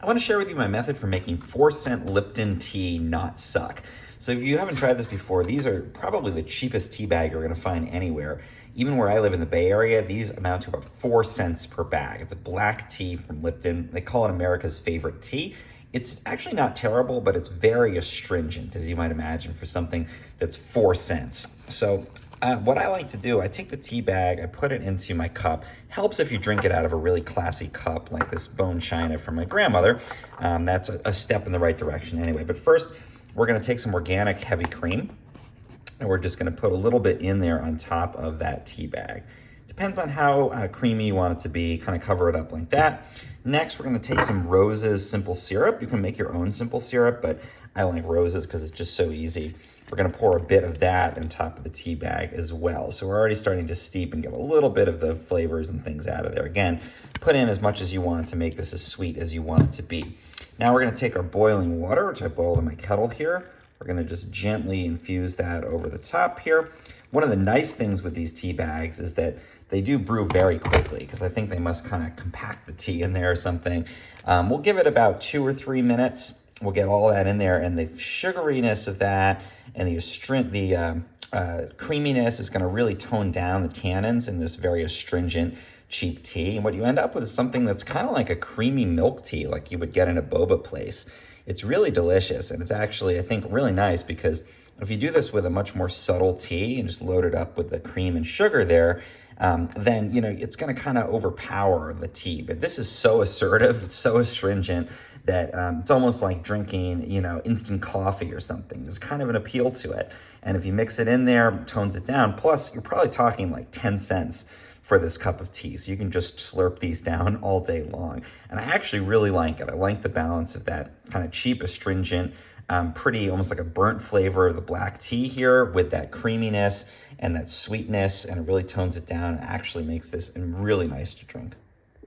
I want to share with you my method for making 4-cent Lipton tea not suck. So if you haven't tried this before, these are probably the cheapest tea bag you're going to find anywhere. Even where I live in the Bay Area, these amount to about 4 cents per bag. It's a black tea from Lipton. They call it America's favorite tea. It's actually not terrible, but it's very astringent, as you might imagine, for something that's 4 cents. So what I like to do, I take the tea bag, I put it into my cup. Helps if you drink it out of a really classy cup like this bone china from my grandmother. That's a step in the right direction anyway. But first, we're gonna take some organic heavy cream, and we're just gonna put a little bit in there on top of that tea bag. Depends on how creamy you want it to be, kind of cover it up like that. Next, we're gonna take some Rose's simple syrup. You can make your own simple syrup, but I like Rose's because it's just so easy. We're gonna pour a bit of that on top of the tea bag as well. So we're already starting to steep and get a little bit of the flavors and things out of there. Again, put in as much as you want to make this as sweet as you want it to be. Now we're gonna take our boiling water, which I boiled in my kettle here. We're gonna just gently infuse that over the top here. One of the nice things with these tea bags is that they do brew very quickly because I think they must kind of compact the tea in there or something. We'll give it about 2 or 3 minutes. We'll get all that in there, and the sugariness of that and the creaminess is going to really tone down the tannins in this very astringent, cheap tea. And what you end up with is something that's kind of like a creamy milk tea like you would get in a boba place. It's really delicious, and it's actually, I think, really nice because if you do this with a much more subtle tea and just load it up with the cream and sugar there, then, you know, it's going to kind of overpower the tea. But this is so assertive, it's so astringent that it's almost like drinking, you know, instant coffee or something. There's kind of an appeal to it. And if you mix it in there, tones it down. Plus, you're probably talking like 10 cents for this cup of tea. So you can just slurp these down all day long. And I actually really like it. I like the balance of that kind of cheap, astringent, pretty almost like a burnt flavor of the black tea here with that creaminess and that sweetness, and it really tones it down and actually makes this really nice to drink.